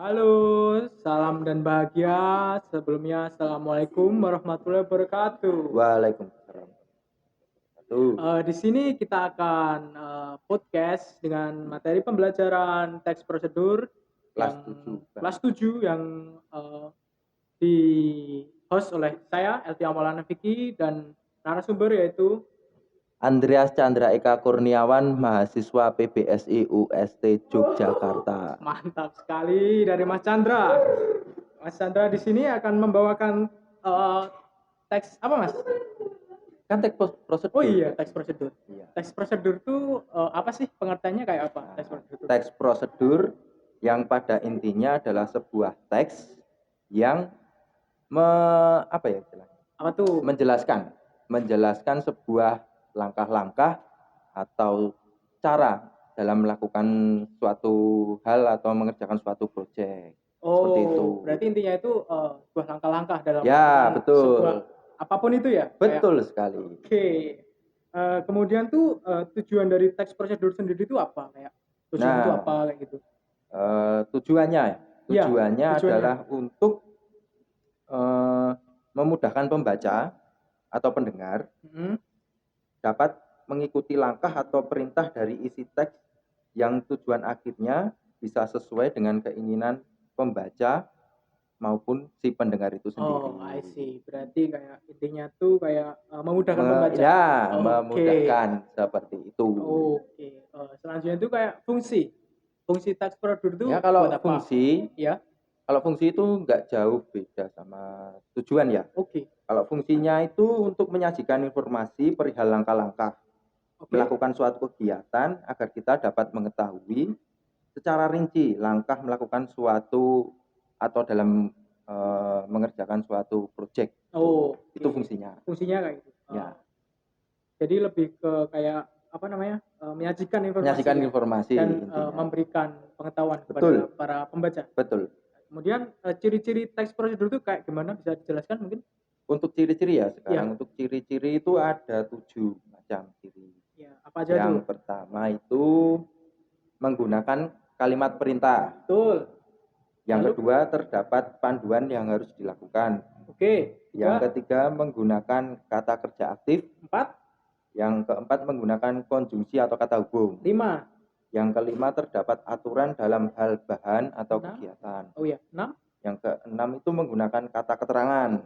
Halo, salam dan bahagia. Sebelumnya, Assalamualaikum warahmatullahi wabarakatuh. Waalaikumsalam. Tuh, Di sini kita akan podcast dengan materi pembelajaran teks prosedur kelas yang 7 Bang. kelas 7 yang di host oleh saya, Elti Maulana Fikri, dan narasumber yaitu Andreas Chandra Eka Kurniawan, mahasiswa PBSI UST Yogyakarta. mantap sekali dari Mas Chandra. Mas Chandra di sini akan membawakan eh, teks apa Mas? Kan teks prosedur. Oh iya, teks prosedur. Iya. Teks prosedur itu apa sih pengertiannya kayak apa? Teks Nah, prosedur. teks prosedur yang pada intinya adalah sebuah teks yang apa ya istilahnya? Apa tuh? menjelaskan sebuah langkah-langkah atau cara dalam melakukan suatu hal atau mengerjakan suatu proyek. Seperti itu. Berarti intinya itu sebuah langkah-langkah dalam Ya, melakukan betul. sebuah apapun itu ya? Betul sekali. Oke. Kemudian tuh tujuan dari teks prosedur sendiri itu apa? Kayak tujuan itu apa kayak gitu? Tujuannya Iya, tujuannya. adalah untuk memudahkan pembaca atau pendengar Mm-hmm. dapat mengikuti langkah atau perintah dari isi teks yang tujuan akhirnya bisa sesuai dengan keinginan pembaca maupun si pendengar itu sendiri. Oh, I see. Berarti kayak intinya tuh kayak memudahkan pembaca. Ya, Oke. memudahkan seperti itu. Oke. Selanjutnya itu kayak fungsi. Fungsi teks prosedur itu Ya, kalau buat apa? fungsi, Ya. kalau fungsi itu nggak jauh beda sama tujuan ya. Oke. Kalau fungsinya itu untuk menyajikan informasi perihal langkah-langkah melakukan suatu kegiatan agar kita dapat mengetahui secara rinci langkah melakukan suatu atau dalam mengerjakan suatu proyek. Itu fungsinya. Fungsinya kayak gitu. Ya. Jadi lebih ke kayak apa namanya? Menyajikan informasi dan memberikan pengetahuan kepada para pembaca. Betul. Kemudian ciri-ciri teks prosedur itu kayak gimana, bisa dijelaskan mungkin? Untuk ciri-ciri ya sekarang. Untuk ciri-ciri itu ada 7 macam ciri. Ya, apa aja yang tuh? Pertama itu menggunakan kalimat perintah. Betul. Yang kedua terdapat panduan yang harus dilakukan. Oke. Yang ketiga menggunakan kata kerja aktif. 4. Yang keempat menggunakan konjungsi atau kata hubung. 5. Yang kelima terdapat aturan dalam hal bahan atau 6. kegiatan. 6. Yang keenam itu menggunakan kata keterangan.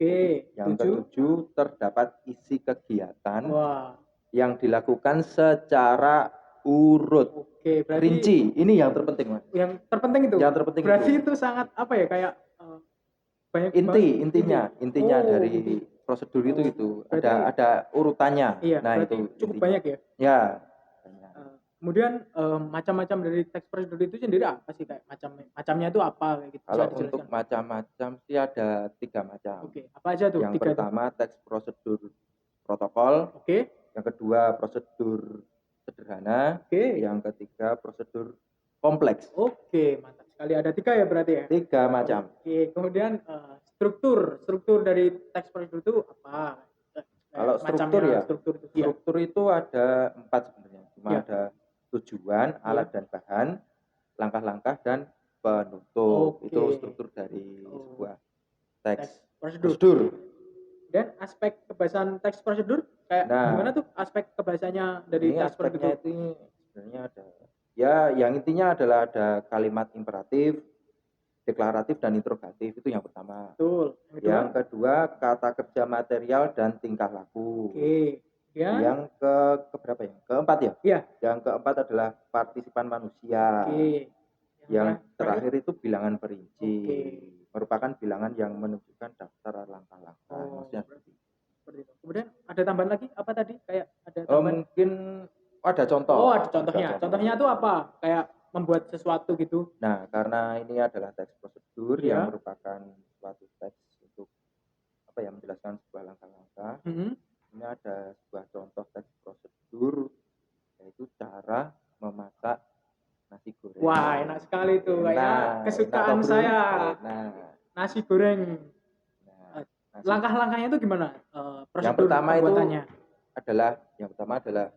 Oke. Yang ketujuh terdapat isi kegiatan yang dilakukan secara urut. Oke, berarti rinci. Ini yang terpenting, Mas. Yang terpenting itu. Yang terpenting berarti itu sangat apa ya, kayak banyak intinya dari prosedur itu gitu. Ada urutannya. Iya, nah, berarti itu cukup intinya. banyak ya. Ya. Kemudian macam-macam dari teks prosedur itu sendiri apa sih, kayak macamnya itu apa kayak gitu? Kalau untuk macam-macam sih ada 3 macam. Oke, apa aja tuh? Yang pertama teks prosedur protokol. Oke. Yang kedua prosedur sederhana. Oke. Yang ketiga prosedur kompleks. Oke, mantap sekali. Ada 3 ya berarti ya? 3 macam. Oke, kemudian struktur dari teks prosedur itu apa? Kalau struktur ya, struktur itu ada 4 sebenarnya. Cuma ada tujuan, alat dan bahan, langkah-langkah dan penutup. Itu struktur dari sebuah teks prosedur. Dan aspek kebahasan teks prosedur kayak gimana tuh aspek kebahasanya dari teks prosedur? Ini sebenarnya ada, ya yang intinya adalah ada kalimat imperatif, deklaratif dan interrogatif, itu yang pertama. Betul. Yang kedua kata kerja material dan tingkah laku. Oke. Yang keberapa ya? Keempat ya? Iya. Yang keempat adalah partisipan manusia. Oke. Yang terakhir itu bilangan perinci. Merupakan bilangan yang menunjukkan daftar langkah-langkah. Maksudnya seperti itu. Kemudian ada tambahan lagi apa tadi? Kayak ada tambahan? Mungkin ada contoh. Ada contohnya. Contohnya itu apa? Kayak membuat sesuatu gitu. Nah, karena ini adalah teks prosedur yang merupakan suatu teks untuk menjelaskan sebuah langkah-langkah. Ini ada sebuah contoh teks prosedur, yaitu cara memasak nasi goreng. Wah, enak sekali tuh, kayak kesukaan saya. Nasi goreng. Langkah-langkahnya itu gimana? Prosedur pembuatannya? Yang pertama adalah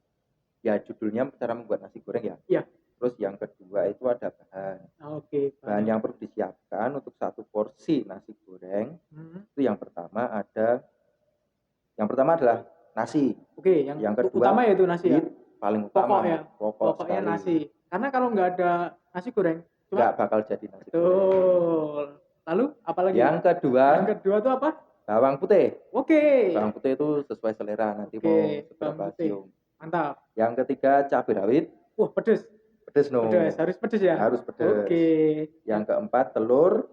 ya judulnya cara membuat nasi goreng ya. Iya. Terus yang kedua itu ada bahan. Oke. Bahan yang perlu disiapkan untuk 1 porsi nasi goreng. Itu yang pertama adalah nasi. Oke, yang kedua utama yaitu nasi ya. Paling utama, pokoknya sekali. Nasi. Karena kalau nggak ada nasi goreng, nggak bakal jadi nasi goreng. Betul. Lalu apalagi? Yang kedua itu apa? Bawang putih. Oke. Bawang putih itu sesuai selera, nanti mau seberapa siung. Mantap. Yang ketiga cabai rawit. Wah, pedes. Harus pedes ya? Harus pedes. Oke. Yang keempat telur.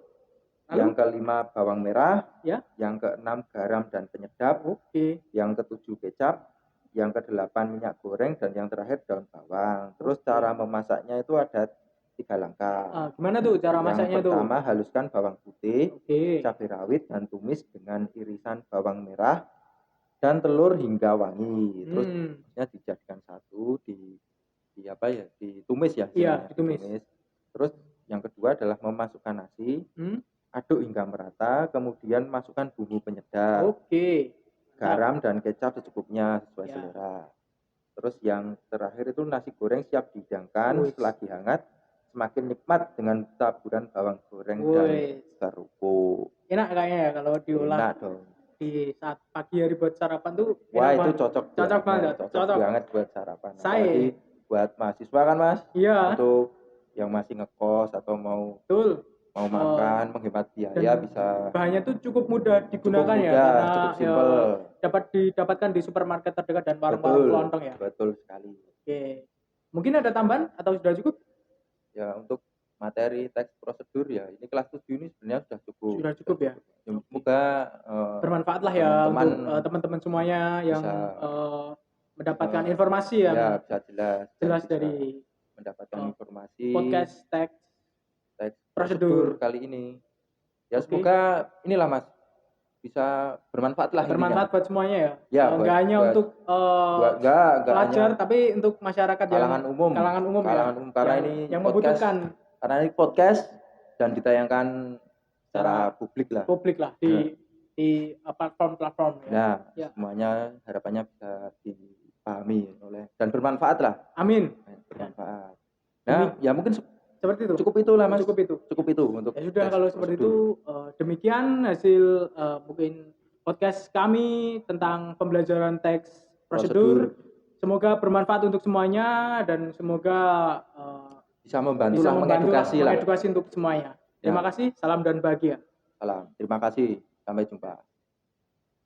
Lalu? Yang kelima bawang merah. Ya. Yang keenam garam dan penyedap. Oke. Yang ketujuh kecap. Yang kedelapan minyak goreng, dan yang terakhir daun bawang. Terus cara memasaknya itu ada 3 langkah. Gimana tuh cara masaknya tuh? Yang pertama haluskan bawang putih, cabai rawit dan tumis dengan irisan bawang merah dan telur hingga wangi. Terus dijadikan satu, ditumis ya. Iya, ditumis. Terus yang kedua adalah memasukkan nasi, aduk hingga merata, kemudian masukkan bumbu penyedap. Garam dan kecap secukupnya sesuai selera. Terus yang terakhir itu nasi goreng siap dihidangkan. Setelah dihangat, semakin nikmat dengan taburan bawang goreng dan serupuk. Enak kayaknya ya kalau diolah. Enak dong. Di saat pagi hari buat sarapan tuh. Wah, itu cocok banget. Cocok banget buat sarapan. Apalagi buat mahasiswa kan, Mas? Iya. Untuk yang masih ngekos atau mau makan, menghemat biaya, bisa. Bahannya tuh cukup mudah digunakan karena cukup simpel. Dapat didapatkan di supermarket terdekat dan warung-warung kelontong ya. Betul sekali. Oke. Mungkin ada tambahan atau sudah cukup? Ya, untuk materi teks prosedur ya, ini kelas 7 ini sebenarnya sudah cukup. Sudah cukup ya. Semoga bermanfaat lah ya untuk teman-teman semuanya yang mendapatkan informasi yang bisa jelas dari mendapatkan informasi podcast teks prosedur kali ini. Ya, semoga inilah Mas bisa bermanfaat lah. Bermanfaat buat semuanya ya. Enggak hanya untuk pelajar, tapi untuk masyarakat kalangan umum karena ini yang membutuhkan. Karena ini podcast dan ditayangkan secara publik lah di platform-platform ya. Semuanya harapannya bisa dipahami dan bermanfaat lah. Amin. Bermanfaat. Nah, ya mungkin seperti itu. Cukup itu lah Mas. Cukup itu untuk. Ya sudah, kalau seperti prosedur. itu demikian hasil mungkin podcast kami tentang pembelajaran teks prosedur. Semoga bermanfaat untuk semuanya dan semoga bisa membantu mengedukasi untuk semuanya. Terima kasih, salam dan bahagia. Salam. Terima kasih. Sampai jumpa.